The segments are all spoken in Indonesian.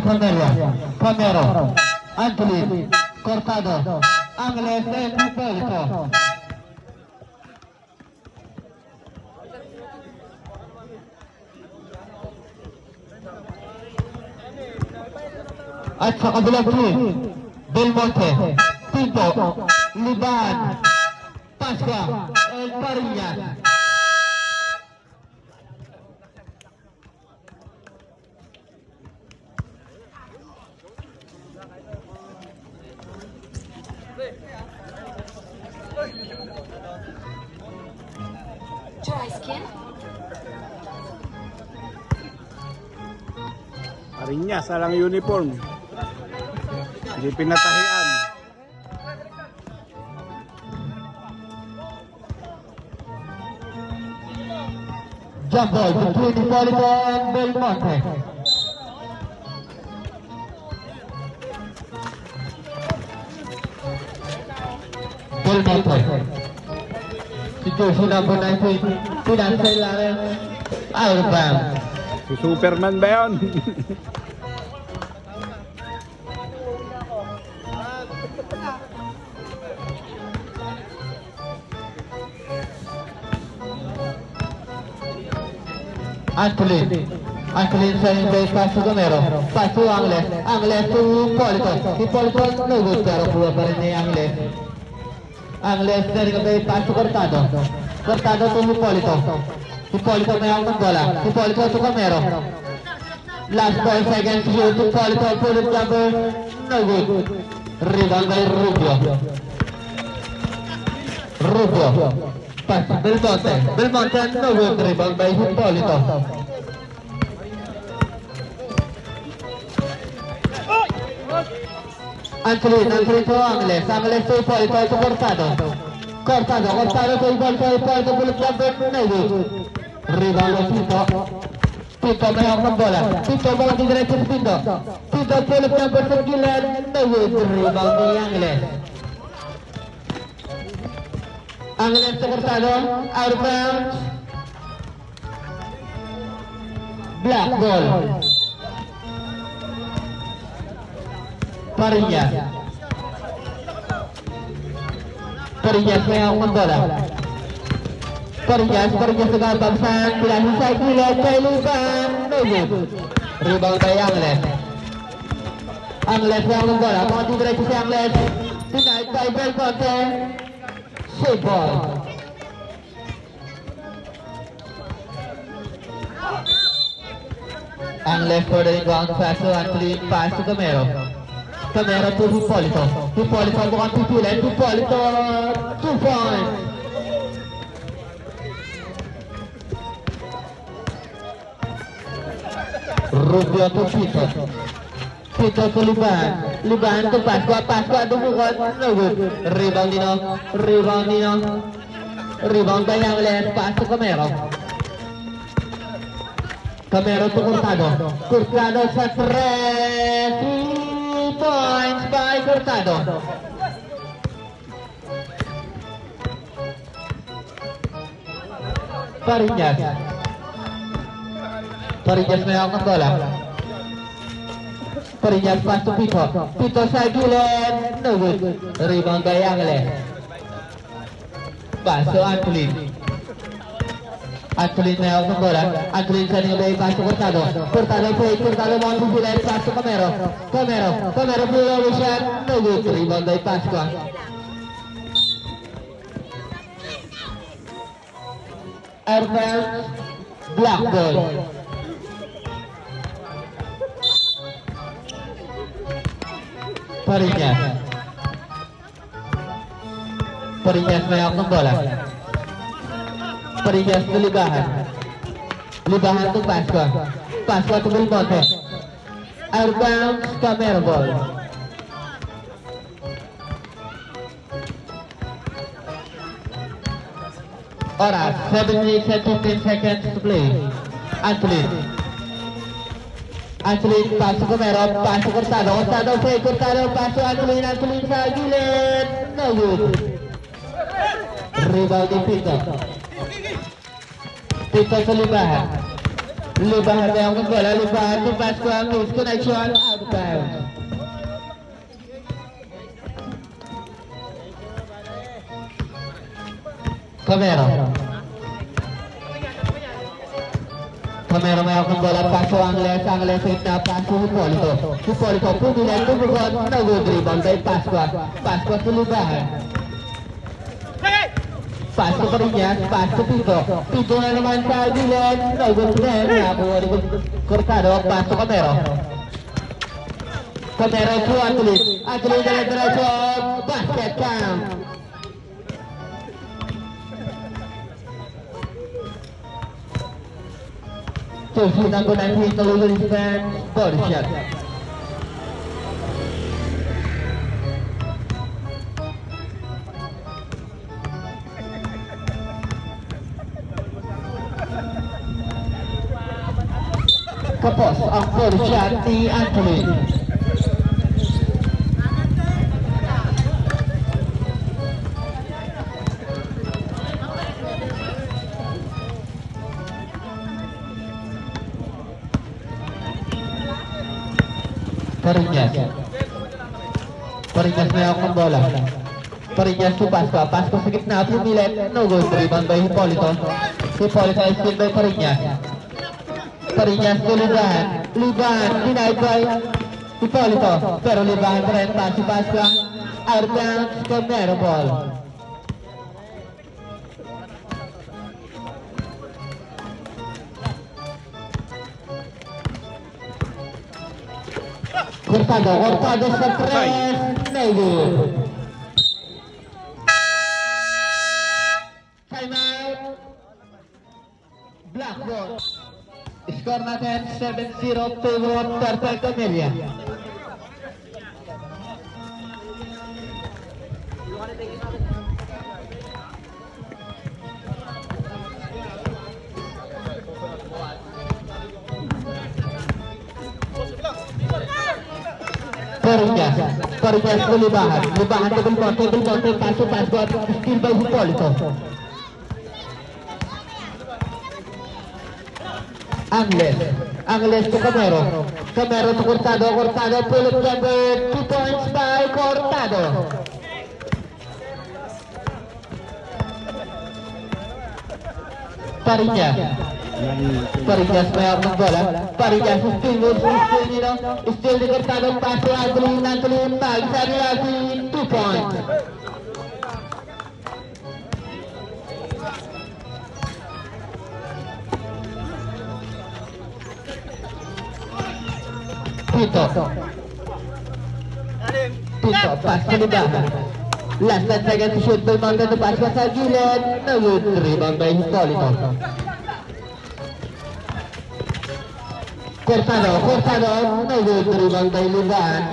Camero, Anthony, Cortado, Angles and Hipólito. At sa kabilang team, Belmonte, Pinto, Liban, Pascua, and Parinas. Dry skin? Parinyas, alang uniform. Hindi pinatahian. Jump ball between Hipólito and Belmonte. Belmonte. Si Josie number 19, pinasa ilalim. Out of bounds. Si Superman ba yun? Anthony sa hindi paso Gamero. Paso Angles. Angles to Hipólito. Hipólito no good pero pula pa rin ni Angles. Angles na rin kami paso Cortado. Cortado to Hipólito. Hipólito may ang bola. Hipólito to Gamero. Last 5 seconds shoot. Hipólito pulit number no good. Rebound by Rubio. Pass Belmonte no good. Rebound by Hipólito. Anthony to Angles to Hipólito to Cortado to Hipólito pulit number no good. Rebound by Pinto may hawak ng bola. Pinto bola di diretso sa Pinto. Pinto pulit number sa gilid no good. Rebound by Angles. Angles to Cortado, out of bounds. Black ball. Parinas may hawak ng bola. Parinas nagabagsan. Bilang sa gilid kay Liban. No good. Rebound by Angles. Angles may hawak ng bola. Mga di diretso si Angles. Denied by Belmonte. Save ball. Angles for the rebound pass to Anthony, pass to Gamero. Gamero to Hipólito. Hipólito bukan pipilan. Hipólito 2 points. Rubio to Pinto. Pinto to Liban to Pascua dumukot. No good. Rebound Dino. Rebound by Angles. Pass to Gamero. Gamero to Cortado sa 3 points by Cortado. Parinas may hawak ng bola. Parinas pass to Pinto. Pinto sa gilid. No good. Rebound by Angles. Pass to Anthony may hawak ng bola. Anthony sa nilabay pass to Cortado mga pipilan. Pass to Gamero below shot. No good. Rebound by Pascua. Airfield. Black ball. Parinas may hawak ng bola. Parinas to Libahan to Pascua to Belmonte. Outbound Camero ball. Oras 7 minutes and 15 seconds to play. Anthony pass to Gamero, pass to Cortado pass to Anthony sa gilid. No good. Rebound ni Pinto sa Libahan. Libahan na yung bola, libahan to Pasqua, misconnection, out of bounds. Camero. Camero may akong bola, paso Angles, hit na paso Hipolito. Hipolito, pumilan, tumugon, nag-rebound by Pasqua. Pasqua to libahan. Paso pa rin yan, paso Pito. Pito na naman sa Dilen, nag-good rin, nakakuha rin Cortado, paso Camero. Camero to Athlete. Athlete na diretso, basket count. Susunod ko ng hito Lisbon, body shot. Kapos ang body shot ni Anthony. Parinyas may akong bola. Parinyas to Pasqua. Pasqua sa gitna, pumilit. No good. Rebound by Hipolito. Hipolito is still by Parinyas. Parinyas to Libahan. Libahan, denied by Hipolito. Pero Libahan pa rin. Pass si Pasqua. Out of bounds, Camero ball. Cortado sa press, no good. Time out. Blackboard. Score natin 7-0 favor Perfecto Melia. Parinyas ko libahan table conte, paso, still by Hipolito. Angles to Camero to Cortado, pull it number 2 points by Cortado. Parinyas may akong bola. Parinyas still di Cortado, paso Anthony, magsabi natin 2 points. Pito, pass sa libahan. Last 10 seconds to shoot, Belmonte to pass sa gilid. No good, rebound by Hipolito. Cortado, no good, rebound by Libahan.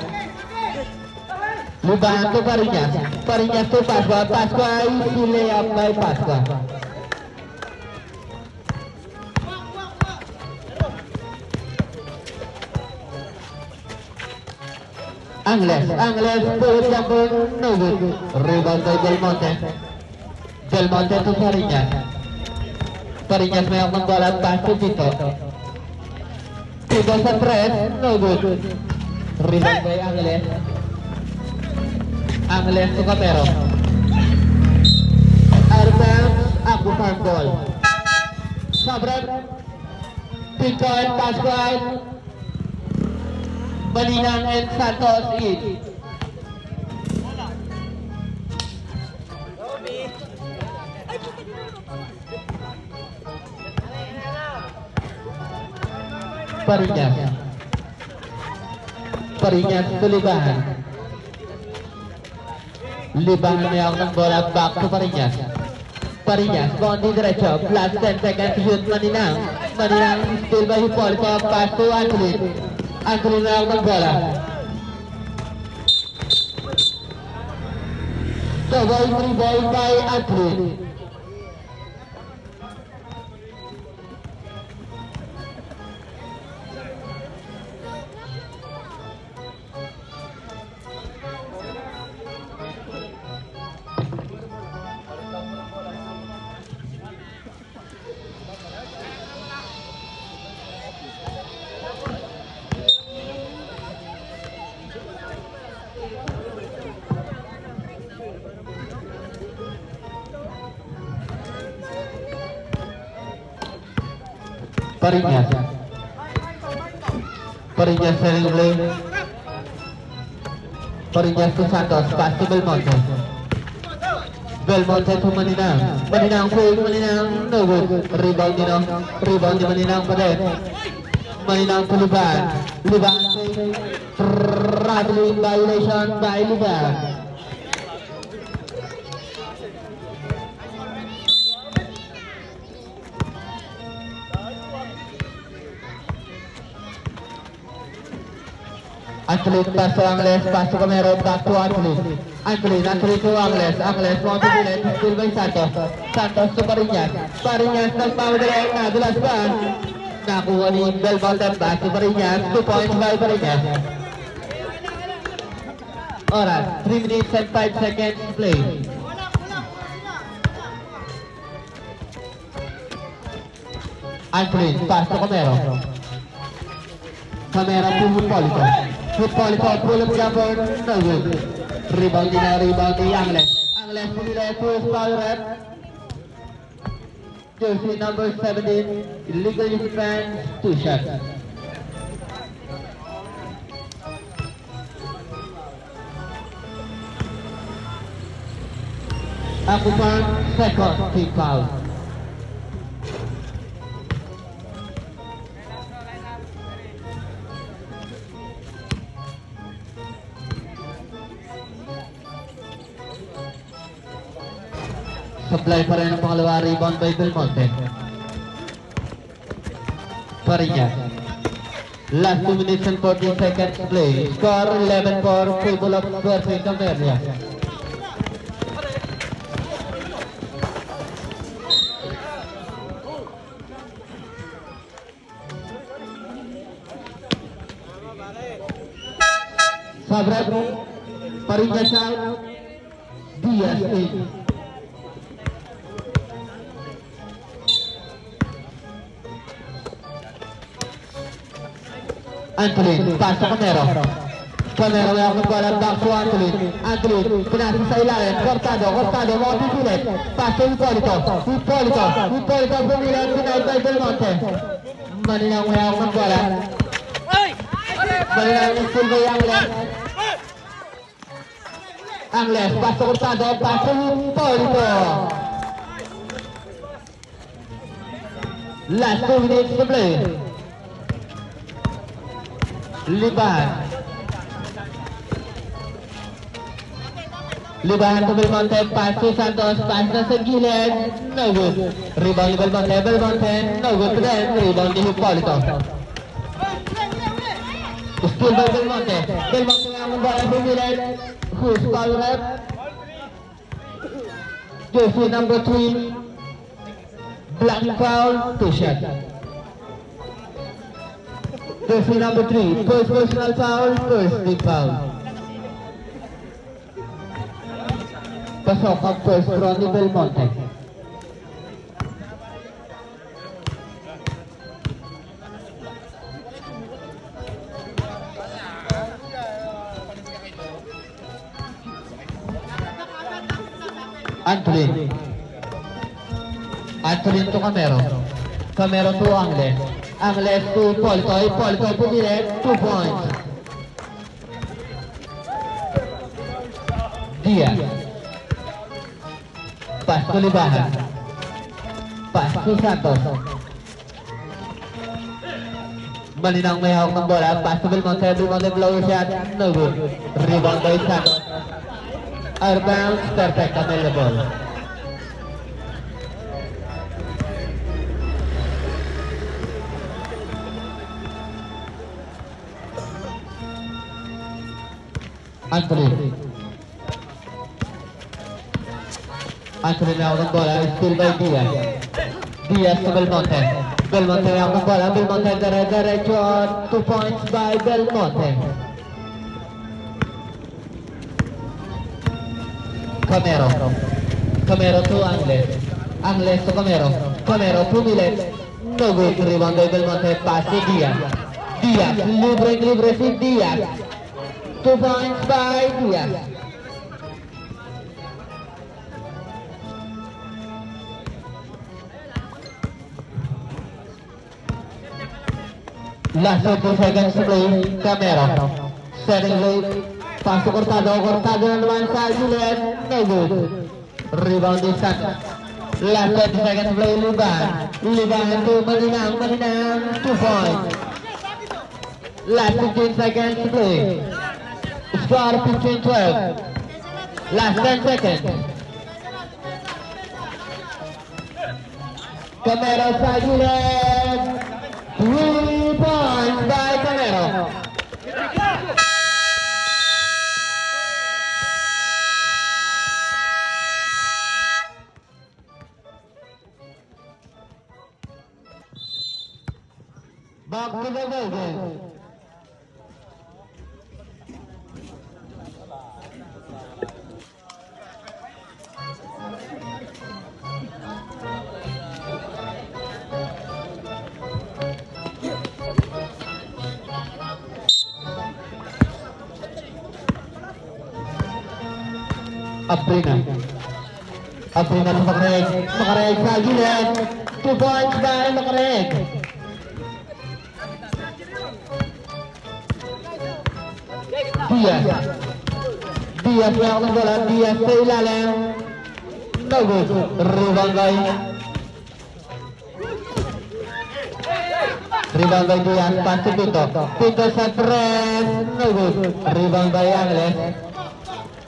Libahan to Parinyas to Pasqua, easy layup by Pasqua. Angles, pull jumper, no good. Rebound by Belmonte to Parinyas may akong bola, pass to Pito. Pito sa press, no good. Rebound by Angles to Camero. Out of bounds, ako farm ball. Sabret, Pito and Pasqua. Balinang and Santos each. Parinyas to Libahan. Libahan may ako ng bola, back to Parinyas, bondi diretso, plus 10 seconds shoot, Maninang still by Hipolito, pass to Anthony na ako ng bola. Double 3 ball by Anthony. Pariñas. Pariñas setting play. Pariñas to Santos. Pass to Belmonte. Belmonte to Maninang. Maninang quick. Maninang no good. Rebound din no. Rebound di Maninang pa din. Maninang to Liban. Liban traveling violation by Liban. Athlete pass to Angles, pass to Camero, back to Athlete. Athlete to Angles want to win it, still by Santos. Santos to Pariñas. Pariñas nagpapadala, nadulas pa. Nakuha ni Belmonte, back to Pariñas, 2 points by Pariñas. Alright, 3 minutes and 5 seconds to play. Athlete, pass to Camero. Camero to Hippolito. Hippolito, pull-up jumper, no good. Rebound di Angles. Angles pumila to his foul rep. Jersey number 17, illegal defense, 2 shots. Akupan, second team foul. Supply pa rin ang pangalawa, rebound by Belmonte. Pariñas. Last 2 minutes and 14 seconds to play. Score 11-4, favor of Puerto Camelia. Sabret, Pariñas out, Diaz in. Antolin, pass to Camero. Camero may ako bola, back to Antolin. Antolin, pinasa sa ilalim. Cortado, mga pipilit. Pass to Hippolito. Hippolito, pumilit, denied by Belmonte. Maninang may ako bola. Maninang still by Angles. Angles, pass to Cortado, pass to Hippolito. Last 2 minutes to play. Liban to Belmonte, pass to Santos, pass na sa gilid, no good. Rebound ni Belmonte, no good then, rebound ni Hippolito. Still by Belmonte ang bola sa gilid, who's foul rep? Jersey number 3, black foul, 2 shots. Jersey number 3, first personal foul, first big foul. Pasok ang first throw ni Belmonte. Antolin to Camero. Camero to Angles. Angles to Hippolito pumilit, 2 points. Diaz. Pass to Libahan. Pass to Santos. Maninang may hawak ng bola. Pass to Belmonte blower shot. No good. Rebound by Santos. Out of bounds. Perfect available. Antolin na ako ng bola, still by Diaz. Diaz to Belmonte. Belmonte na ako ng bola, Belmonte diretso, 2 points by Belmonte. Camero to Angles. Angles to Camero. Camero pumilit. No good, rebound by Belmonte, pass to Diaz. Diaz, libre si Diaz. 2 points by Diaz. Last 20 seconds to play. Camero. Setting play. Pass to Cortado. Cortado naman sa Juliet. No good. Rebound is set. Last 20 seconds to play. Liban. Liban to Maninang. Maninang. 2 points. Last 15 seconds to play. Score 15-12. Last 10 seconds. Camero sa Juliet. 3 points by Camero. Back to the Golden. Abrina. Abrina to Makareg. Makareg sa Juliet. 2 points by Makareg. Diaz. Diaz na ako ng bola. Diaz sa ilalim. No good. Rebound by. Rebound by Diaz. Pass to Pinto. Pinto sa tres. No good. Rebound by Angles.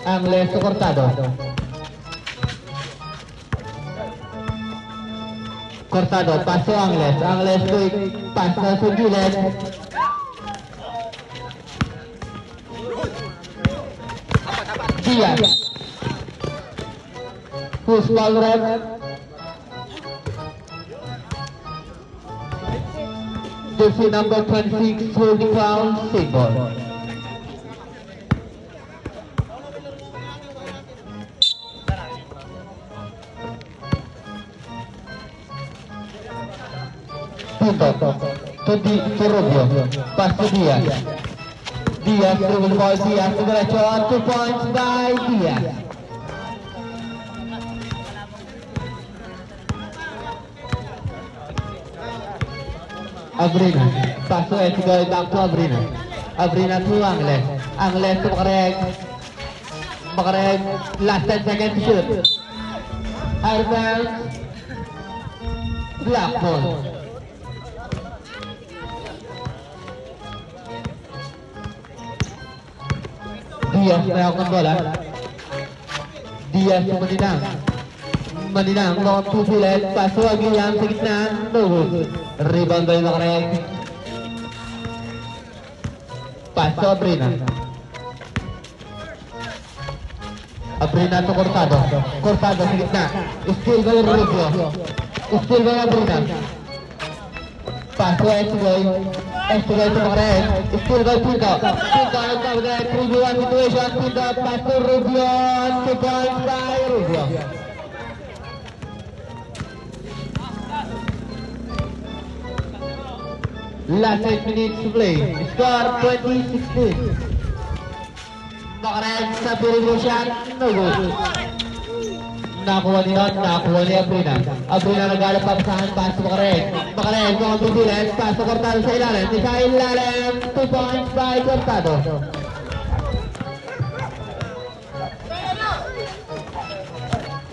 Angles to Cortado. Cortado, pass to Angles. Angles quick. Pass na to Juliet. Diaz. Push ball rep. Jersey number 26 holding foul. Safe ball. Punto to Rubio. Pass to Diaz. Diaz dribble the ball. Diaz to derecho. 2 points by Diaz. Abrina. Pass to Etigo. Back to Abrina. Abrina to Angles. Angles to Makareg. Makareg. Last 10 seconds to shoot. High bounce. Black ball. Diaz na ako ng bola. Diaz to Maninang. Maninang, long to Juliet. Pass to Aguilam sa gitna. No good. Rebound by Makareg. Pass to Abrina. Abrina to Cortado. Cortado sa gitna. Steal by Rubio. Steal by Abrina. Pass to Estigoy. Estigoy to Makareg. Steal by Pinto. Pinto nagtawag na 3v1 situation. Pinto pass to Rubio. 2 points by Rubio. Last 8 minutes to play. Score 20-16. Makareg sa Piribro shot. No good. Nakuha ni Hot. Nakuha ni Abrina. Abrina naggalap papasahan. Pass to Makareg. Makareg mga tubilan. Pass to Cortado sa ilalim. Sa ilalim. 2 points by Cortado.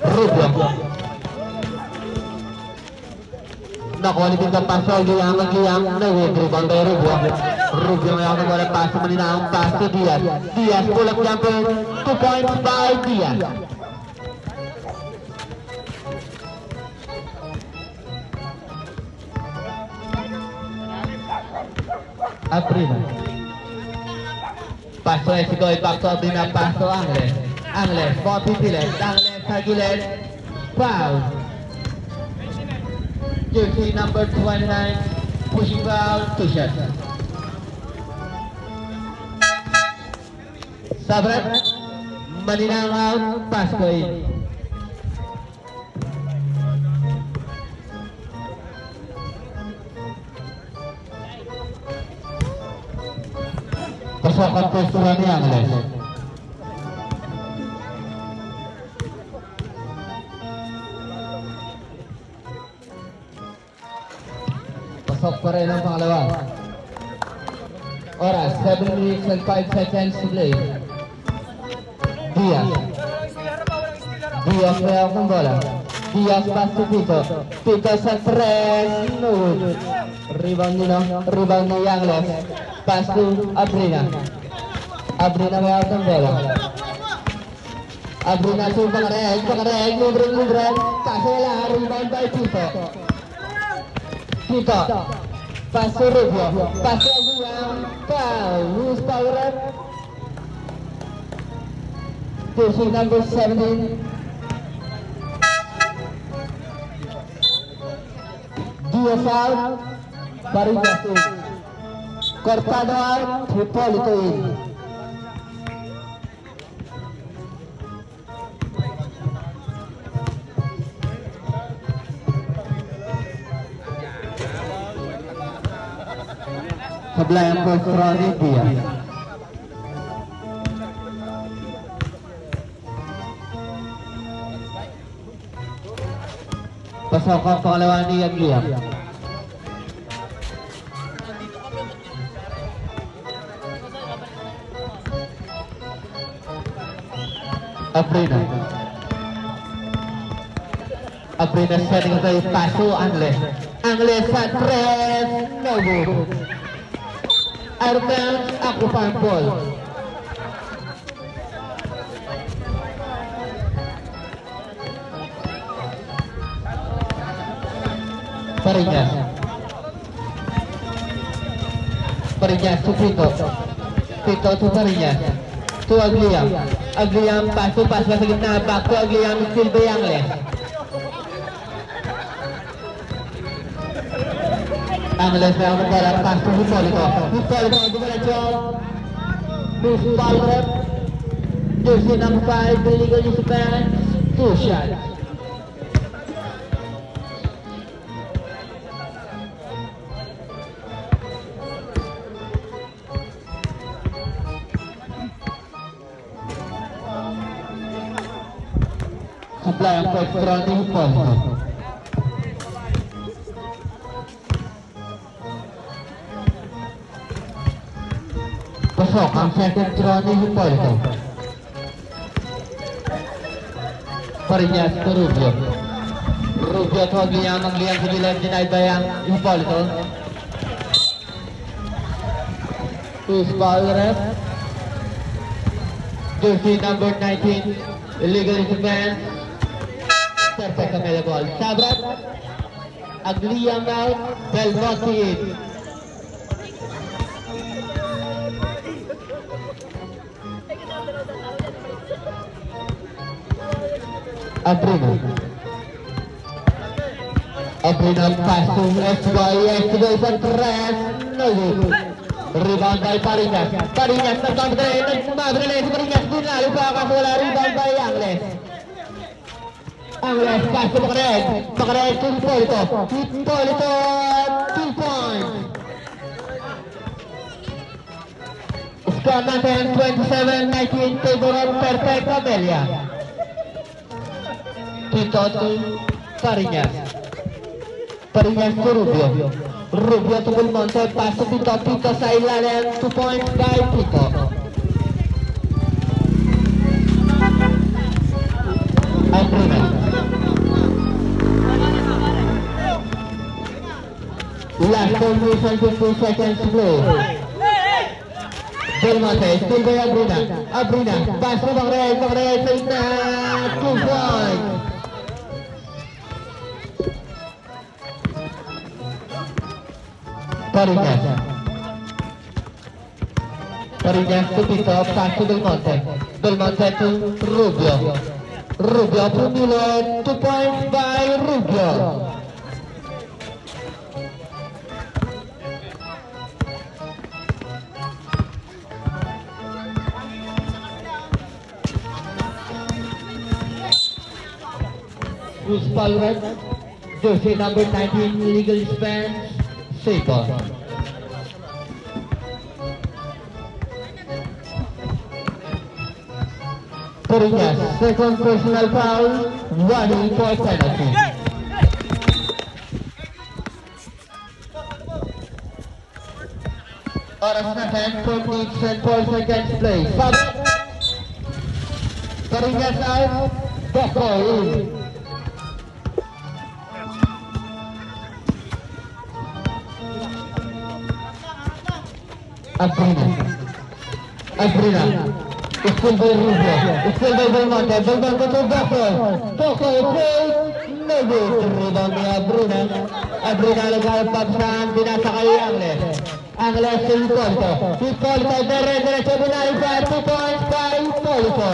Rubio. Nakuha ni Pinto. Pass to Giyang. Giyang. No good. Rebound by Rubio. Rubio ngayon na wala pass to Maninang. Pass to Diaz. Diaz pull up jumper. 2 points by Diaz. Abrina. Pass to Estigoy. Back to Abrina. Pass to Angles. Angles. Ball to Juliet. Angles sa Juliet. Foul. Jersey number 29. Pushing foul. 2 shots. Sabrat. Maninang out. Pass to in. Pasokan posturan ni Angles. Pasok pa rin ang pangalawa. Oras, 7 minutes and 5 seconds to play. Diaz. Diaz may hawak ng bola. Diaz pass to Tito. Tito sa 3. No good. Rebound ni Yangles. Pass to Abrina. Abrina may hawak ng bola. Abrina to Pangareg. Libre. Kaso wala. Rebound by Tito. Tito. Pass to Rubio. Pass to Aguilar. Foul. Who's power up? Jersey number 17. Diaz out. Barigas in. Cortado out. Hipolito in. Sablayan po sa Ronnie Diaz. Pasok ang pangalawa ni Aguilar. Abrina setting up a pass to Angles. Angles sa 3. No good. Out of bounds, Aquafan ball. Pariñas to Tito. Tito to Pariñas. To Agliam. Agliam pass sa gitna. Back to Agliam. Still by Angles. Angles na ang bola. Pass to Hipolito. Diretso. Miss Palmer. Jersey number 5. Illegal use of hands. 2 shots. Supply ang first round ni Hipolito. Pasok ang second round ni Hipolito. Pariñas to Rubio. Rubio to Agliam sa bilang denied by ang Hipolito. Who's foul ref? Jersey number 19. Illegal interference. Perfect available. Sabrat. Agliam out. Belmonte in. Abrina pass to Escobar sa 3. No good. Rebound by Pariñas. Pariñas nagmabrilay si Pariñas. Dinalo pa kaso wala. Rebound by Angles. Angles pass to Pangareg. Pangareg to Hipolito. Hipolito 2 points. Score natin 27-19 favor of Perfect Amelia. Tito to Pariñas. Pariñas to Rubio. Rubio to Belmonte. Pass to Tito. Tito sa ilalim. 2 points by Tito. Abrina. Last 10 minutes and 15 seconds to play. Belmonte. Still by Abrina. Abrina. Pass to Pangareg. Pangareg sa ina. 2 points. Pariñas to Tito, pass to Belmonte. Belmonte to Rubio. Rubio to Miller, 2 points by Rubio. Who's foul? Jersey number 19, illegal dispense. Safer. Pariñas, second personal foul, 1 for penalty. Oras natin, 4 minutes and 4 seconds play. Sabit. Karingas out. Boko in. Abrina. School by Rubio. School by Belmonte. Belmonte to Boko. Boko play. No good. Rebound ni Abrina. Abrina naghalpag saan binasakay Angles. Angles si Hipólito. Hipólito dire-diretso binalipa. 2 points by Hipólito.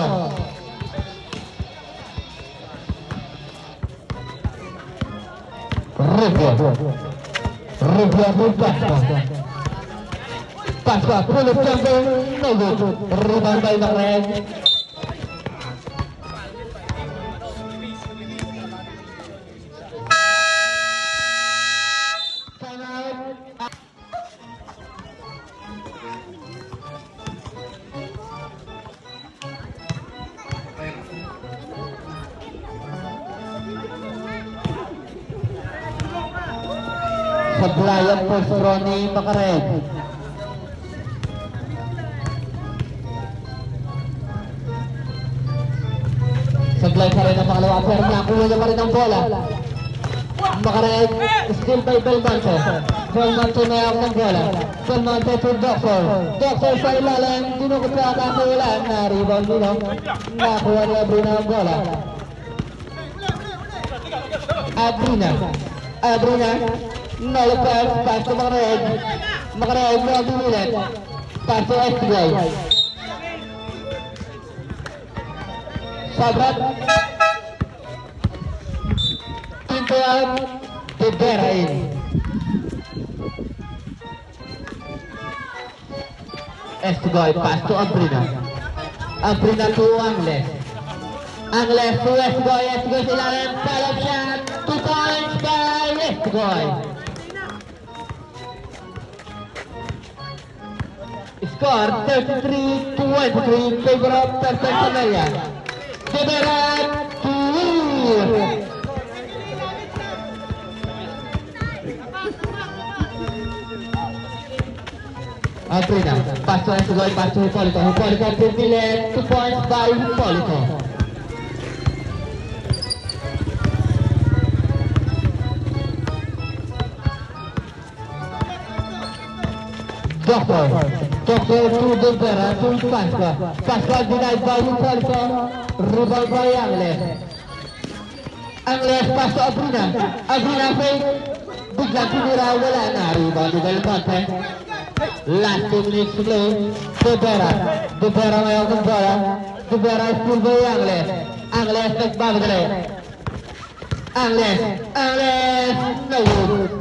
Rubio Pasqua. Pasqua, pull up jumper, no good. Rebound by Macrae. Timeout. Sablayan po si Ronnie Macrae. Sablay pa rin ang pangalawa. Pero nakuha niya pa rin ang bola. Macrae, still by Belmonte. Belmonte may ako ng bola. Belmonte to Doctor. Doctor sa ilalim. Dinukot sa kakula. Na-rebound nila. Nakuha ni Abrina ang bola. Abrina. No pass. Pass to Macrae. Macrae no binulit. Pass to Estigay. Sabrat. Pinto out. Tibera in. Estigay. Pass to Abrina. Abrina to Angles. Angles to Estigay. Estigay sa ilalim. Follow shot. 2 points by Estigay. Score 33-23 in favor of Perfectionaria. Tibera to Abrina. Pass to Estigay. Pass to Hipólito. Hipólito pinili. 2 points by Hipólito. Doctor to Tibera to Pasqua. Pasqua denied by Hipólito. Rebound by Angles. Angles pass to Abrina. Abrina fake. Biglang tinira. Wala na. Rebound ni Belmonte. Last 2 minutes to play. Tibera may ako ng bola. Tibera still by Angles. Angles nagbagadali. Angles. No good.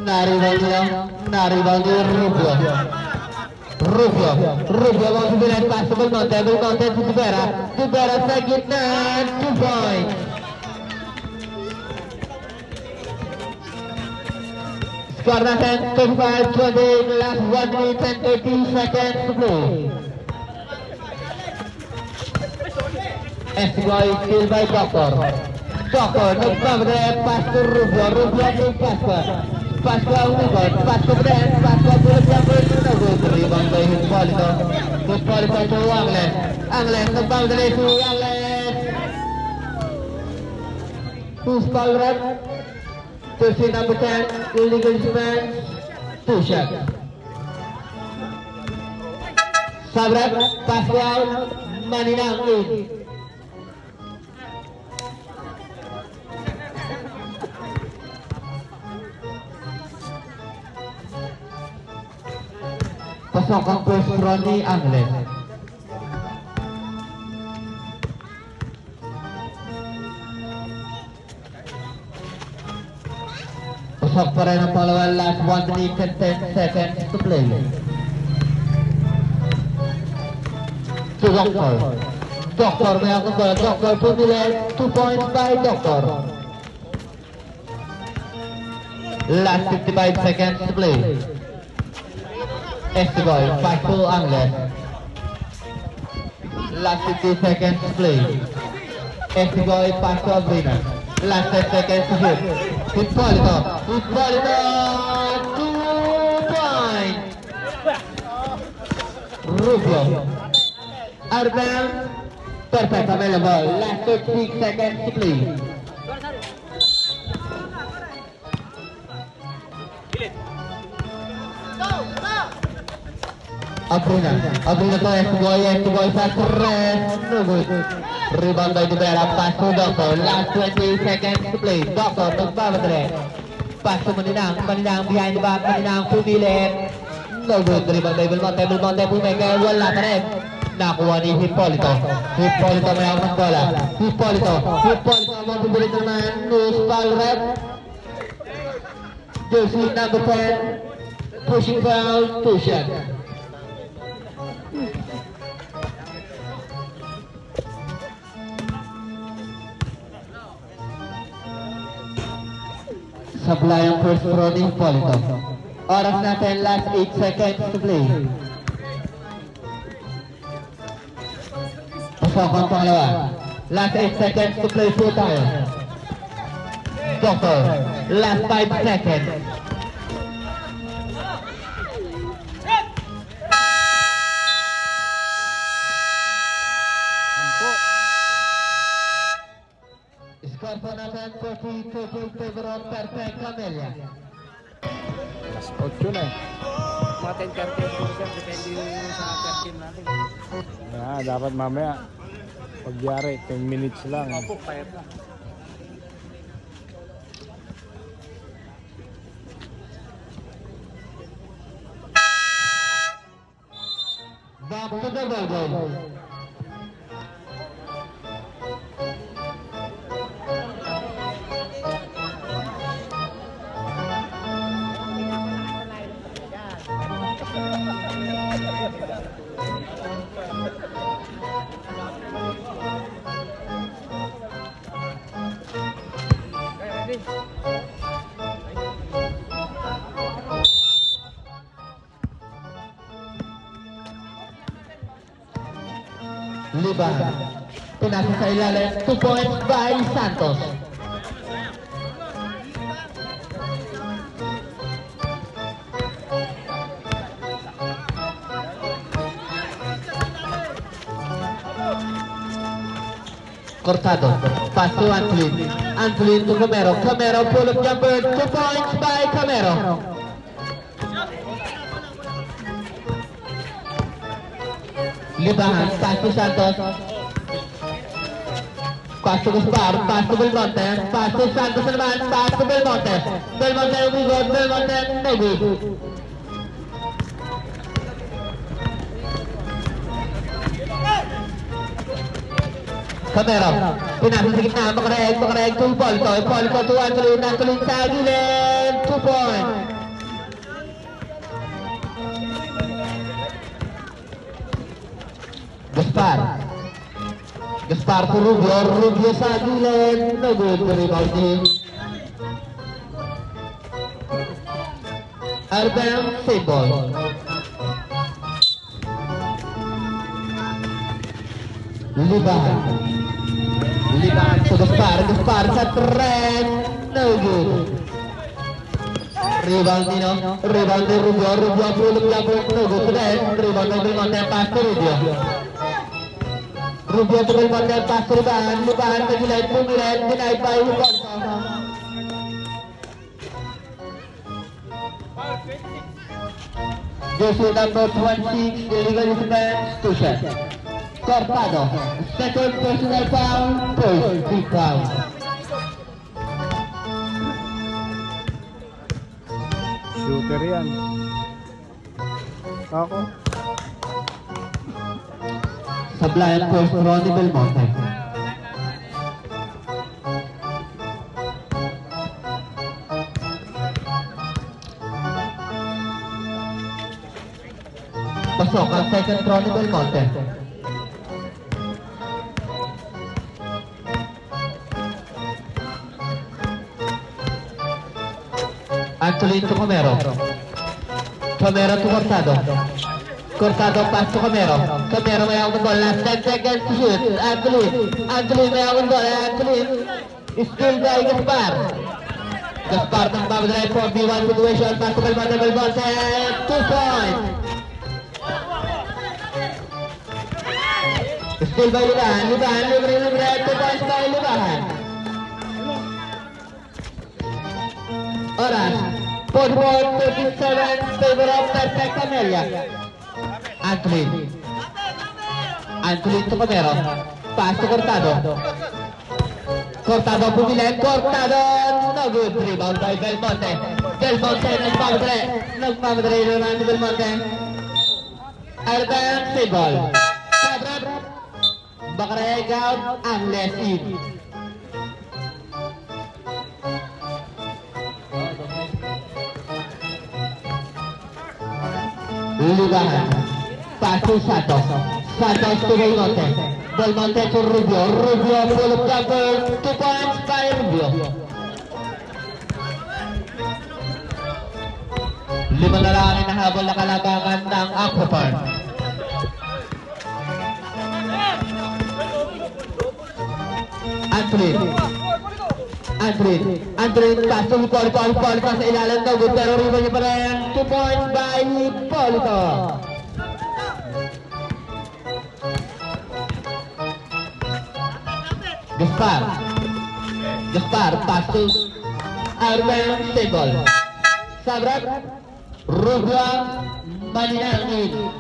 Naribang ni Rubio mau sembilan pas Belmonte to Tibera sa gitna 2 points. Skor natin 25-20, last 1 minute and 30 seconds to play. Estigay still by Doctor nagbagadali. Pass to Rubio to Pasqua umikot, Pasqua pulut yang beruntung. Rebound by Hipólito. Hipólito to Angles nagbagadali to Angles. Who's foul red? Jersey number 10, illegal defense, 2 shots. Sabrat, Pasqua out, Maninang in. Pasok ang first Ronnie Angles. Pasok pa rin ang pangalawa, last 1 minute and 10 seconds to play. To Doctor may ako ba? Doctor pumili, 2 points by Doctor. Last 55 seconds to play. Estigay, pass to Angles. Last 50 seconds to play. Estigay, pass to Abrina. Last 10 seconds to hit. Hipólito, 2 points. Rubio. Arbel, perfect available. Last 36 seconds to play. Abrina to S-Boy sa 3, no good. Rebound by Dubera, pass to Doctor, last 20 seconds to play. Doctor, magbabatre. Pass to Maninang behind the back, Maninang pumilit. No good, rebound by Belmonte, pumeke, wala pa rin. Nakuha ni Hipolito may ako ng bola. Hipolito, mabubulit naman, loose foul rep. Jersey number 10, pushing foul, 2 shot. Supply ang first throw ni Hipolito. Oras natin, last 8 seconds to play. Pasok ang pangalawa. Last 8 seconds to play po tayo. Doctor, last 5 seconds. Score po natin 40 favor of Perfect Camellia. Mas 8 na eh. Mga 10-13%, depende yung sa per team natin. Dapat mamaya. Pagyari, 10 minutes lang. Opo, 5 lang. Back to the ball. Liban, pinasa sa ilalim, 2 points by Santos. Cortado, pass to Antolin to Camero, pull up jumper, 2 points by Camero. Libahan, pass to Santos. Pass to Gaspar, pass to Belmonte, pass to Santos naman, pass to Belmonte. Belmonte, no good. Camero, pinasa sa gitna, makareg to Hipolito to Antolin sa gilid, 2 points. Gaspar to Rubio sa gilid, no good, rebounding. Arbel, save ball. Liban to Gaspar sa 3, no good. Rebound Rubio, pull up jumper, no good. Rebound by Belmonte, pass to Rubio to Belmonte, pass to Liban sa gilid, pumilit, denied by Hipolito. Jersey number 26, illegal defense, 2 shots. Cortado, second personal foul, first big foul. Shooter yan. Ako. Sablayan first throw ni Belmonte. Pasok ang second throw ni Belmonte. Antolin to Camero to Cortado pass to Camero may awang ball, last 10 seconds to shoot. Antolin may awang ball, still by Gaspar ng babadalay 4v1 situation, pass to Belmonte, 2 points. Still by Libahan, libre, 2 points by Libahan. Oras, 44-37, favor of Perfect Camelia. Antolin to Camero. Pass to Cortado. Cortado pumilit, Cortado, no good. Rebound by Belmonte. Belmonte nagmamadali naman ni Belmonte. Arban, save ball. Sabrap, Bakareg out, Angles in. Libahan, pass to Santos. Santos to Belmonte. Belmonte to Rubio. Rubio full of jumper. 2 points by Rubio. 5 na lang ang inahabol na kalabangan ng Aquapark. Antolin, pass to Polito sa ilalim daw. Good pero rebound niya pa rin. 2 points by Polito. Gaspar, pass to Arben, table. Sabrak, Rubia, Maninangin.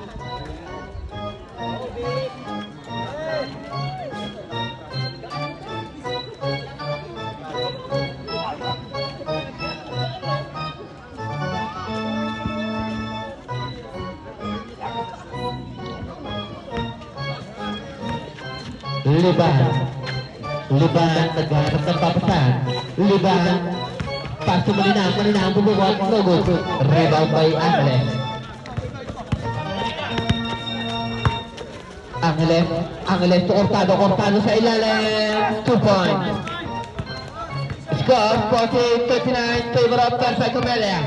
Libahan, naghanap ng papasan. Libahan, pass to Maninang, bumubuhat, no good. Rebound by Angeles to Cortado sa ilalim, 2 points. Score, 40-39, favor of Perfect Camelia.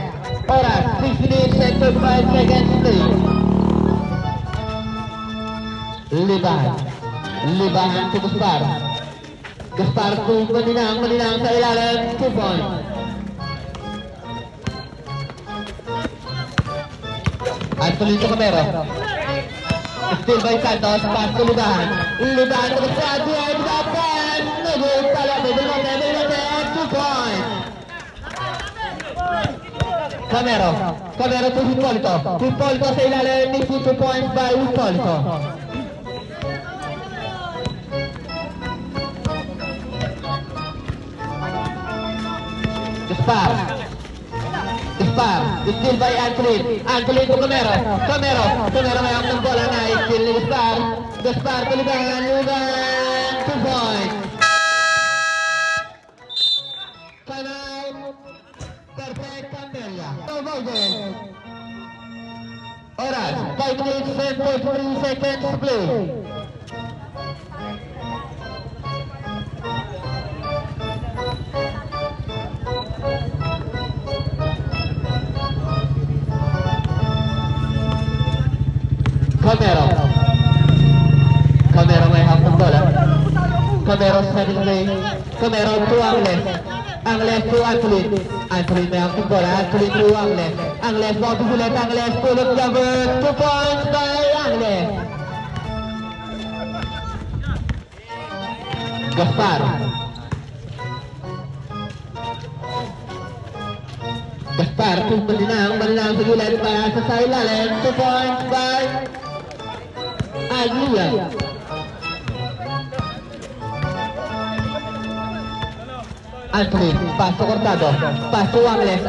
Oras, 6 minutes and 35 seconds play. Libahan to Gaspar to Maninang sa ilalim, 2 points. Antolin to Camero. Still by Santos, pass to Libahan to Gaspar, behind the pass. No good, tala, Belmonte, 2 points. Camero to Hippolito sa ilalim, 2 points by Hippolito. Gaspar, still by Antolin to Camero mayroon ng bola na still ni Gaspar to Libahan, 2 points. Time out, Perfect Camelia. Oras, 5 minutes and 43 seconds to play. Camero may half ng bola. Camero sa second play. Camero to Angles to Antolin may half ng bola. Antolin to Angles ball to Bulet. Angles full of jumper. 2 points by Angles. Gaspar to Maninang sa gilid para sa ilalim. 2 points by Aglia. Antolin, pass to Cortado, pass to Angles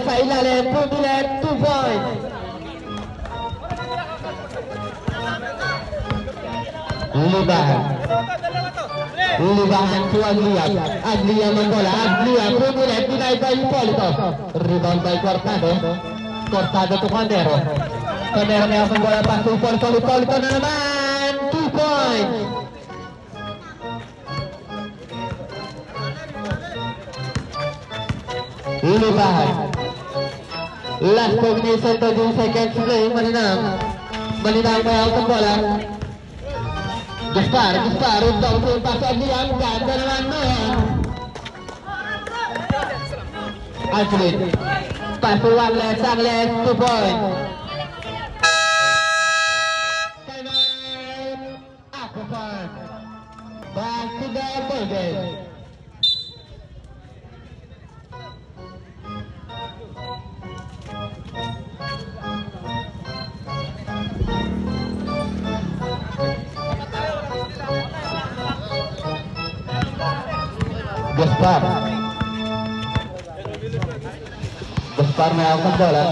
sa ilalim, pumilit, 2 points. Libahan to Aglia Mandola, pumilit, denied by Hippolito. Rebound by Cortado to Camero may ako bola, pass to Hippolito na naman, 2 points. Libahan. Last 4 minutes and 30 seconds play. Maninang may out ng bola. Gaspar, down to pass to Aglian. Ganda naman mo yan. Antolin, pass to Angles, 2 points. Aquafarm. Back to the ball game. Gaspar. Gaspar may awak bola.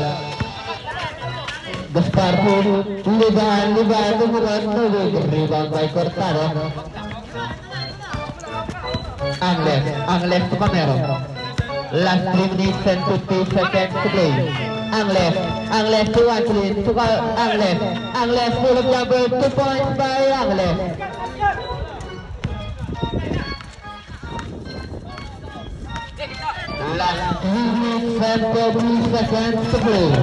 Gaspar po, libahan, bukan rebound by Cortado. Angles to Camero. Last 3 minutes and 50 seconds to play. Angles to Anthony, to Angles full of jumper, 2 points by Angles. Last 3 minutes and 30 seconds to play.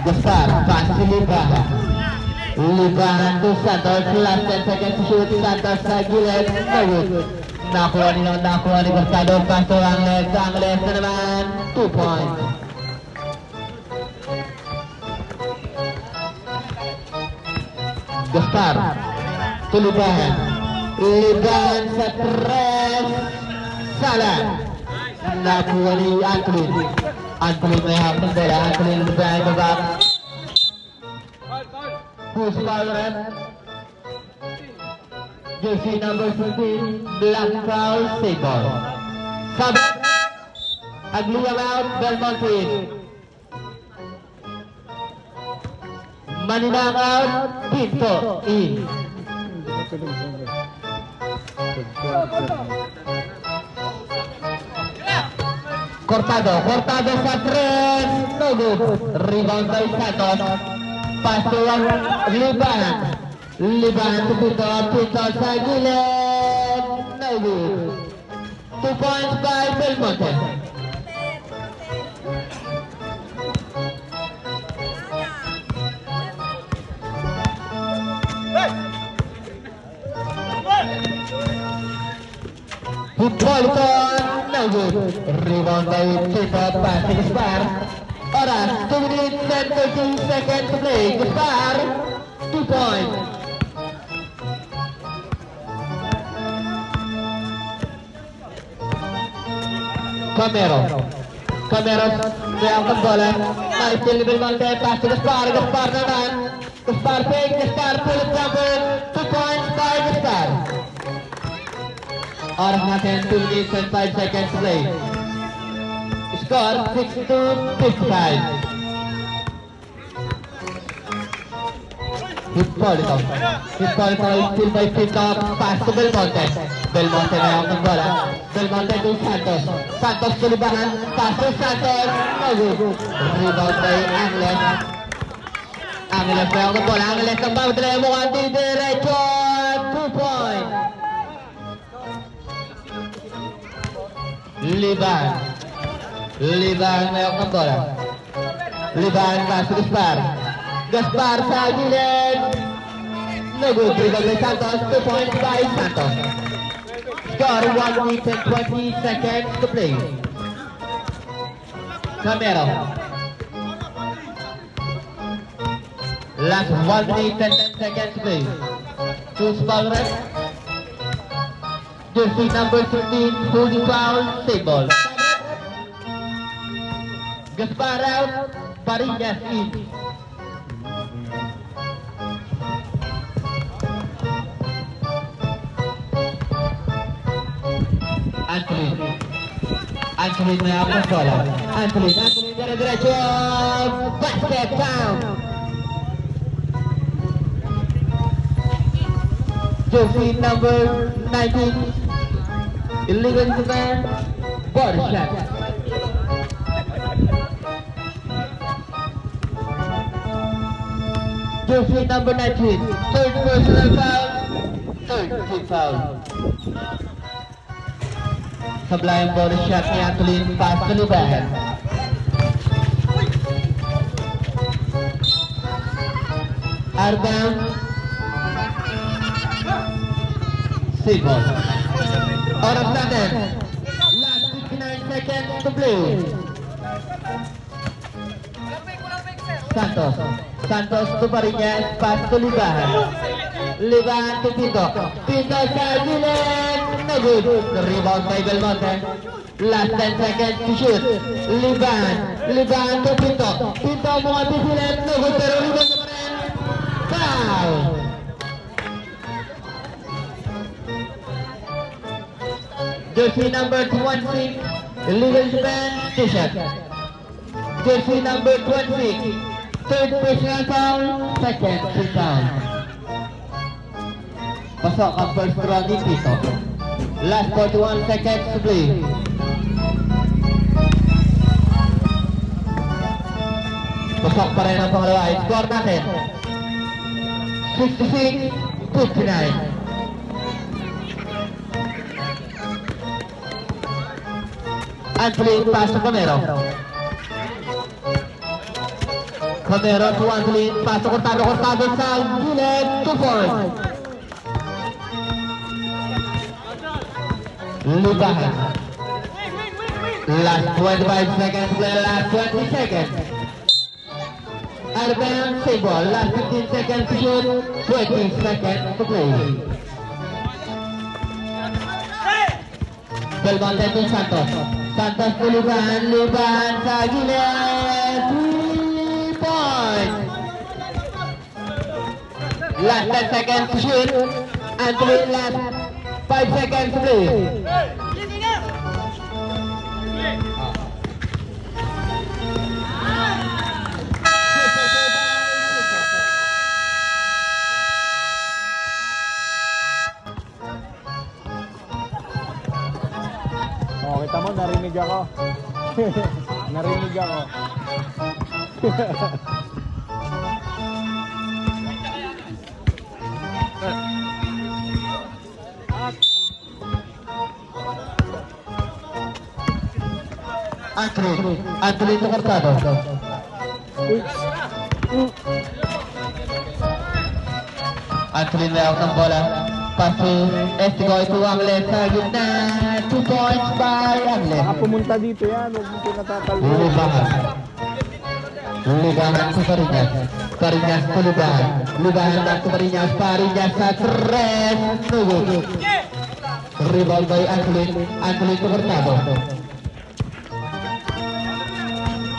Gaspar, pass to Libahan. Libahan to Santos, last 10 seconds to shoot. Santos sa gilid, no good. Nakuha ni Cortado, pass to Angles na naman, 2 points. Gaspar, to Libahan. Libahan sa 3, salah. Nakuha ni Anthony. Anthony may hawak ng bola. Anthony Libahan baba. Push foul rep. Jersey number 15, black foul, save ball. Sabat, Agliam out, Belmonte in. Maninang out, Pinto in. Cortado sa 3, no good. Rebound by Santos. Pass to Libahan to Pinto sa gilid, no good. 2 points by Belmonte. Hippolyton, no good. Rebound by Pinto, pass to Gaspar. Oras, 2 minutes and 13 seconds to play. Gaspar, 2 points. Camero may angkat bola. Nice steal ni Belmonte, pass to Gaspar. Gaspar naman. Gaspar fake, Gaspar pull up jumper. 2 points by Gaspar. Oras natin, 2 minutes and 5 seconds to play. Score 60-55. Hippolyto still by Pinto, pass to Belmonte. Belmonte may awak ng bola. Belmonte to Santos. Santos to Libahan, pass to Santos. No good. Rebound by Angles. Angles may awak ng bola. Angles ang bawat na yung mukhang diretso. 2 points. Libahan may awak ng bola. Libahan pass to Gaspar. Gaspar sa gilid. No good. Rebound by Santos. 2 points by Santos. Score 1 minute and 20 seconds to play. Camero. Last 1 minute and 10 seconds to play. Choose foul rep. Jersey number 15, holding foul, save ball. Gaspar out, Paringas in. Anthony may awak ng bola. Anthony dire-diretso. Basket down. Jersey number 19. Illegal defense. Body shot. Jersey number 19. Third personal foul. Third team foul. Sablayang body shot ni Anthony, pass to Libahan. Arbam. Save ball. Oras natin. Last 59 seconds to play. Santos to Paringas, pass to Libahan. Liban to Pinto. Pinto sa gilid. No good. The rebound by Belmonte. Last 10 seconds to shoot. Liban to Pinto. Pinto mga pipilit. No good pero rebound pa rin. Foul. Jersey number 26, illegal defense, two-shot. Jersey number 26, third personal foul, second free foul. Pasok ang first round ni Pito. Last 41 seconds to play. Pasok pa rin ang pangalawa. Score natin. 66-59. Anthony pass to Camero. Camero to Anthony, pass to Cortado sa gilid, 2 points. Libahan. Last 25 seconds to play, last 20 seconds. Arben, save ball, last 15 seconds to shoot, 20 seconds to play. Belmonte to Santos. Santos to Liban sa gilid, 3 points. Last 10 seconds to shoot, Anthony last 5 seconds to play. Oh, kita mo, narinig ako. Narinig ako. Anthony to Cortado. Anthony may out ng bola. Pass to Estigo, ito Angles sa gitna. 2 points by Angles. Baka pumunta dito yan, huwag mo pinatatalo. Libahan to Parinas. Parinas to Libahan. Libahan back to Parinas. Parinas sa 3. No good. Rebound by Anthony. Anthony to Cortado.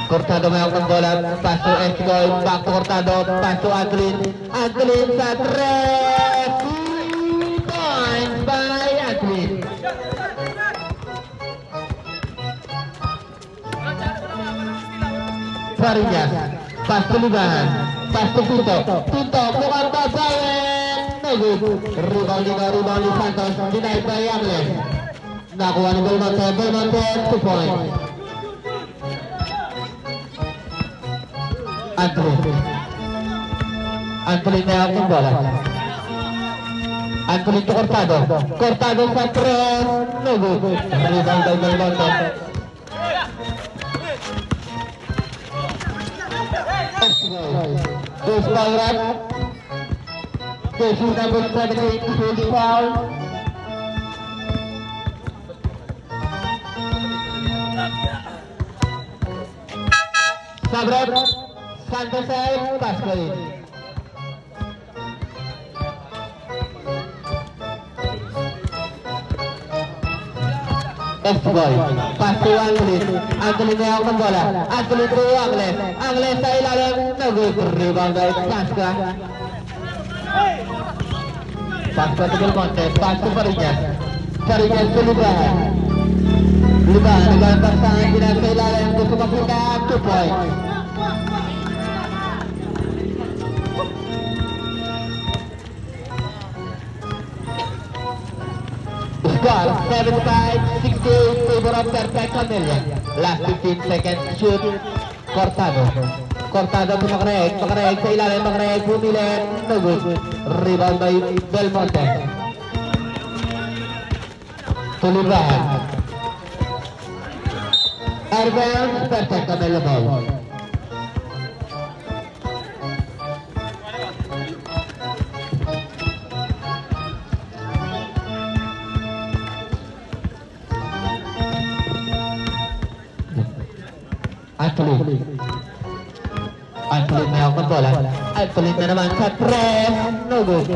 Cortado may out ng bola. Pass to Estigo, back to Cortado. Pass to Anthony. Anthony sa 3. By Anthony. Farias, pass to Liban, pass to Pinto. Pinto, bukan babawin. No good. Rebound ni Santos. Denied by Angles. Nakuha ni Belmonte. Belmonte, 2 points. Anthony na ako ng bola. Anthony to Cortado. Cortado sa 3. No good. Rebound by Belmonte. Dos Paurat. Jersey number 78 holding foul. Sabrat. Santos ay pass ko rin. F-boy, pass to Anthony. Anthony na ako ng bola. Anthony to Angles. Angles sa ilalim. No good. Rebound by Pasca. Pasca to Belmonte. Pass to Farinas. Farinas to Liban. Liban, naglalabas sa Anthony sa ilalim. Gusto makita. 2 points. Score 75-68 favor of Perfect Camilla. Last 15 seconds shoot. Cortado. Cortado to Macraeg sa ilalim. Macraeg pumilit. No good. Rebound by Belmonte. Tuliban. Arben, Perfect Camilla ball. Anthony may ako ng bola. Anthony na naman sa 3. No good.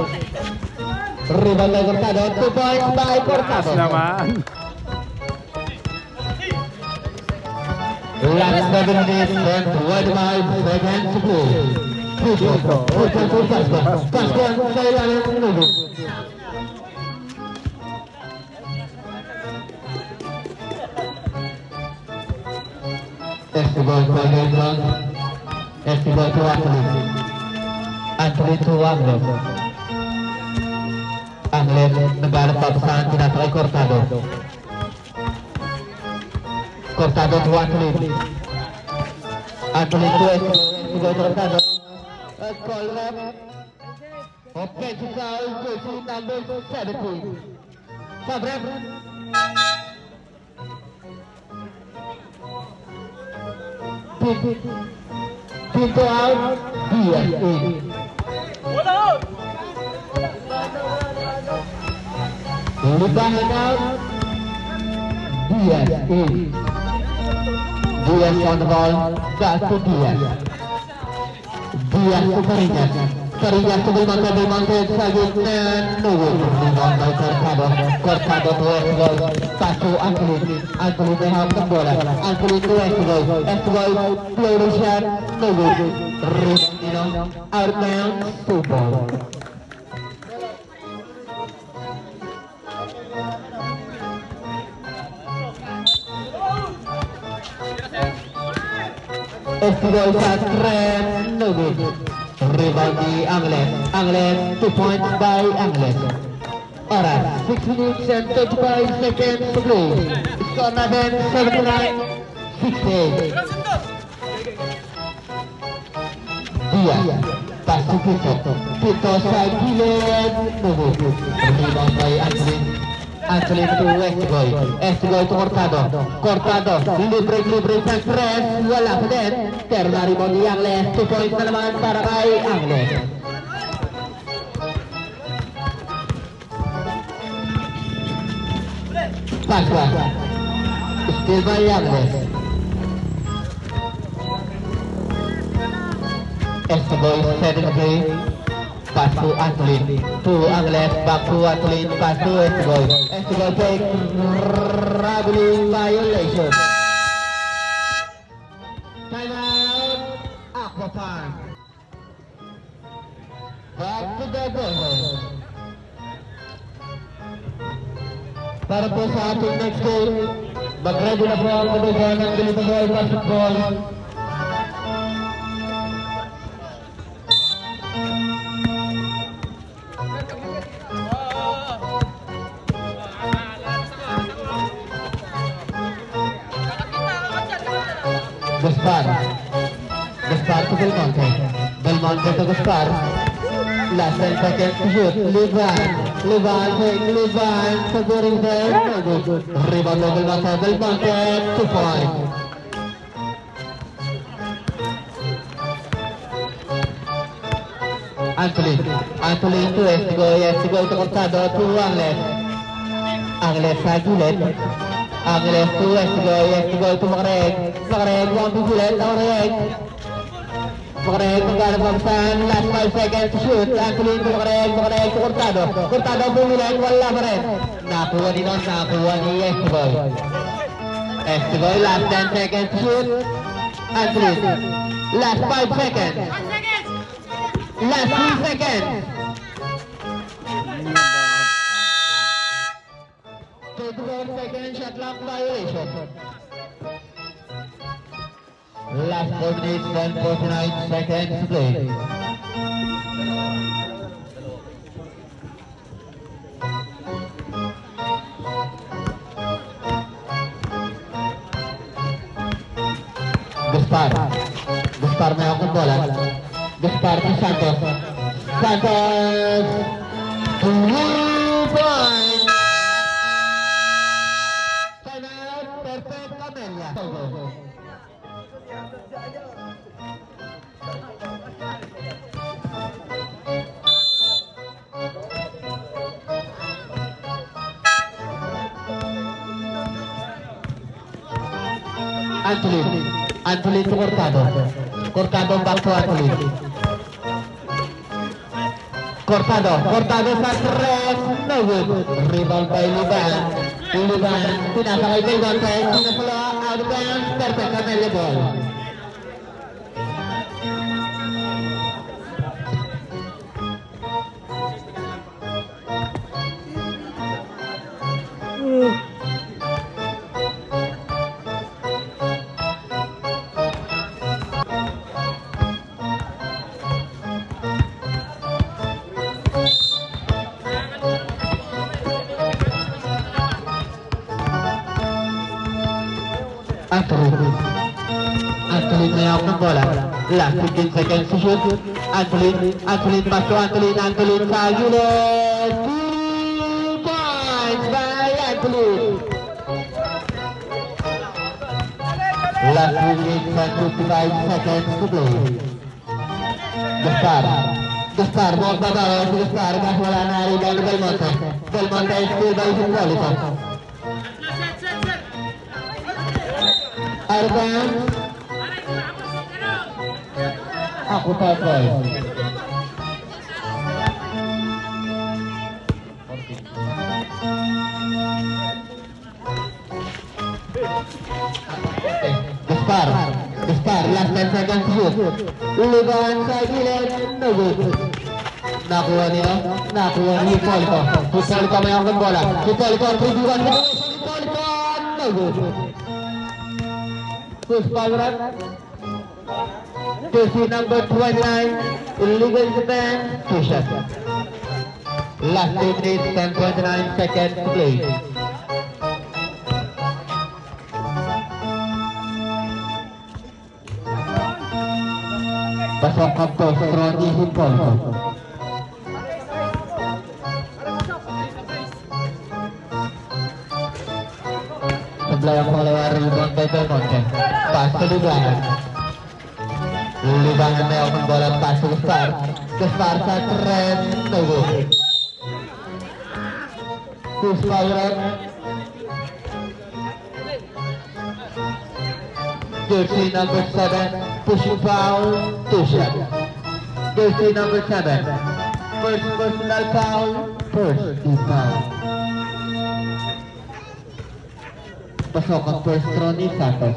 Rebound by Cortado. 2 points by Cortado. Naman. Last 7 minutes and 25 seconds to play. Puto, Pasko ang sa ilalim ng nubo. Estiboy to Gendron. Estiboy to Anthony. Anthony to Anglet. Anglet, nagbalap pa sa tinatry Cortado. Cortado to Anthony. Anthony to Estiboy to Cortado. A call rep. Offensive foul, jersey number 17. Sub rep. Pinto out, Diaz in. Libangan out, Diaz in. Diaz on the ball, back to Diaz. Diaz to Fariñas. Fariñas to Belmonte, sa gitna, no good. Rebound by Cortado. Cortado to Estiboy. Pass to Anthony. Anthony may hawak ng bola. Anthony to Estiboy. Estiboy, floating shot, no good. Rebound, out of bounds, 2 ball. Estiboy sa trap, no good. Rebound di Anglet. Anglet, 2 points by Anglet. Oras, 6 minutes and 35 seconds to play. Score natin, 79-68. Diaz, pass to Pinto. Pinto sa gilid, no good. Rebound by Anthony. Anthony to Estiboy. Estiboy to Cortado. Cortado, libre sa press, wala pa din. Pero na-rebound ni Anglet. 2 points na naman para kay Anglet. Paswa. Still by Anglet. Estiboy setting play. Pass to Anthony. To Anglet. Back to Anthony. Pass to Estiboy. Estiboy take traveling violation. Timeout. Aqua Park. Back to the goal. Para po sa ating next game, mag-ready na po ang kadugan ng Pilipino Basketball. Gaspar to Belmonte. Belmonte to Gaspar. Last 10 seconds to shoot. Livan. Securing there. No good. Rebound to Belmonte. 2 points. Anthony to Estiboy to Cortado to Anglet. Anglet sa gilid. Anglet to Estiboy to Macareg. Macareg, 1 gilid. Macareg, magkano pagsan, last 5 seconds to shoot. Anthony to Macareg to Cortado. Cortado bumilin, wala pa rin. Nakuha ni Estiboy. Estiboy, last 10 seconds to shoot. Anthony, last 5 seconds. Last 3 seconds. 21 seconds shot clock violation. Last 4 minutes and 49 seconds to play. Gaspar may hawak ng bola. Gaspar to Santos. 2 points. Timeout, perfect Camelia. Anthony to Cortado back to Anthony. Cortado sa tres, no good. Rebound by Liban. Liban, pinasakay kay Gontes, pinasala, out of bounds, perfect na may ball. Antolin may hawak ng bola. Last 15 seconds to shoot. Antolin pass to Antolin sa gilid. 2 points by Antolin. Last 55 seconds to play. Gastar, bawag babawa si Gastar kasi wala na rebound ni Belmonte. Belmonte is still by Hipólito. Out of bounds. Ako pa po. Gaspar, last 10 seconds to shoot. Uliban sa gilid, no good. Nakuha ni Hipólito. Hipólito may ang bola. Hipólito, 3v1. Hipólito, no good. Push power up. Jersey number 29, illegal Japan, 2 shots. Last 8 minutes, 10.9 seconds to play. Pasok ang post, Ronnie Hipólito. Sebelah yang mengeluarkan rebound by Belmonte. Pass to Liban. Libangan may hawak ng bola, pass to Gaspar sa tres, no good. Push power up. Jersey number 7, pushing foul, 2 shots. Jersey number 7, first personal foul, first team foul. Pasok ang first throw ni Santos.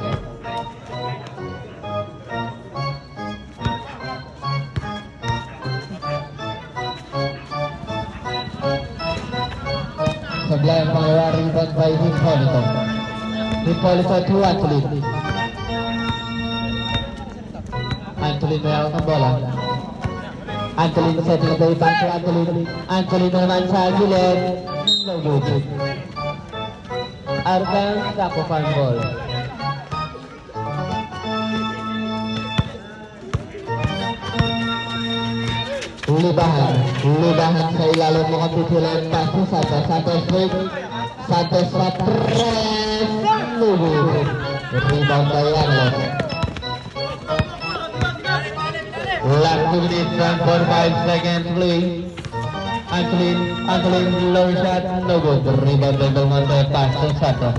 Sebelah yang mengeluarkan rebound by Hipólito. Hipólito to Antolin. Antolin may hawak ng bola. Antolin sa tinatay pa to Antolin naman sa gilid. No good. Arban Sako fan ball. Libahan sa ilalim mo kapitulan pass to Santos break. Santos sa tres, no good. Rebound by Angles. Last 2 minutes, 1.5 seconds play. Antolin, low shot, no good. Rebound by Belmonte, pass to Santos.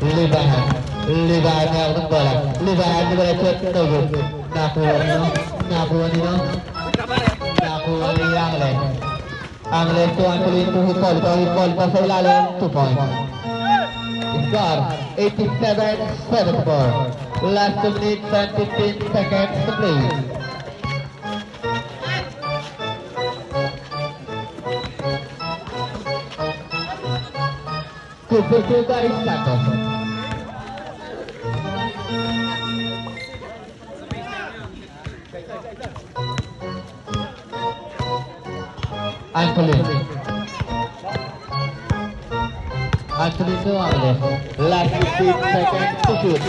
Libahan niya ang bola. Libahan diretso, no good. Nakuha niyo. Nakuha ni Angles. Angles to Antolin to Hipólito sa ilalim, 2 points. Score, 87-74. Last 2 minutes and 15 seconds to play. Kupu garis Santos. Antolin to Angles. Last 15 seconds to shoot.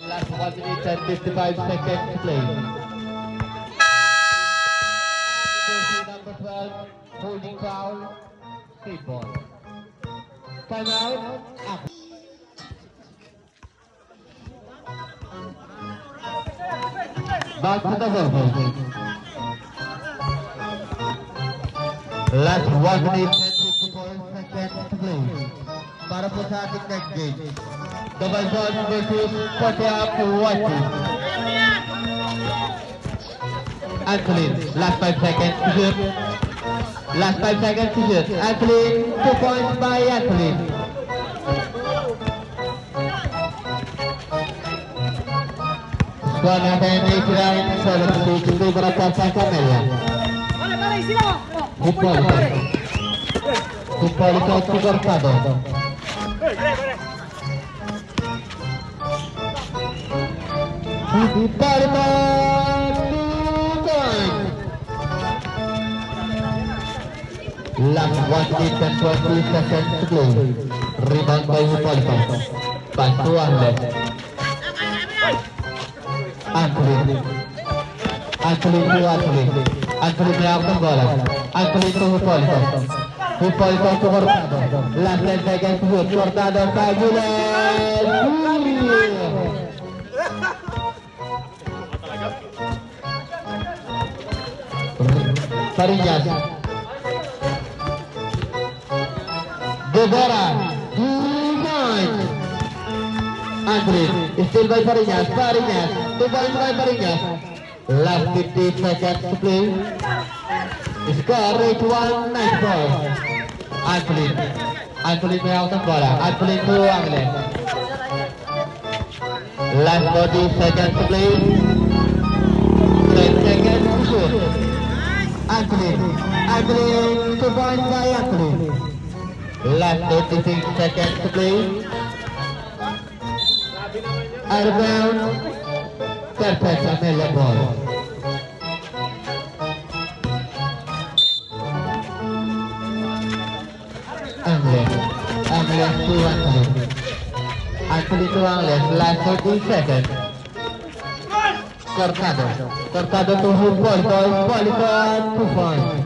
Last 1 minute and 55 seconds to play. Jersey number 12, holding foul, free ball. Time out. Back to the ball. Last 1 minute and 54 seconds to play. Para po sa ating next game. Double Zone versus Potiap Wati. Antolin, last 5 seconds to shoot. Last 5 seconds to shoot. Athlete, 2 points by athlete. Squad natin 89, solo position ko para sa Camella. Hipólito. Hipólito to Cortado. Hipólito, 2 points. Last 1 minute and 20 seconds to play. Rebound by Hipólito. Pass to Angles. Anthony to Anthony. Anthony may out ng bola. Anthony to Hipólito. Hipólito to Cortado. Last 10 seconds to shoot. Cortado sa Giles. Fariñas. Guevara. 2 points. Anthony. Still by Fariñas. Fariñas. 2 points by Fariñas. Last 50 seconds to play. Score 8-1, nice ball. Anthony. Anthony may out ng bola. Anthony to Angles. Last 40 seconds to play. 10 seconds to shoot. Anthony. Anthony, 2 points by Anthony. Last 36 seconds to play. Out of bounds. Perfect, Amelia ball. Angles to Anthony. Anthony to Angles. Last 30 seconds. Cortado. Cortado to Hipólito. Hipólito, 2 points.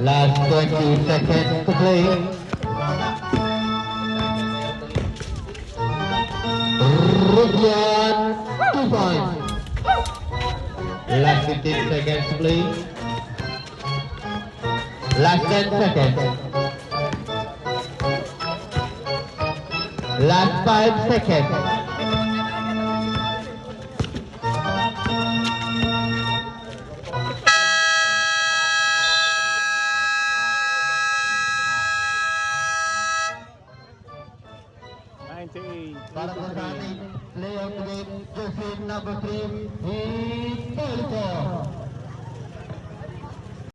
Last 20 seconds to play. Rugian, 2 points. Last 15 seconds to play. Last 10 seconds. Last 5 seconds. Para po sa ating play of the game, jersey number 3, Hipólito.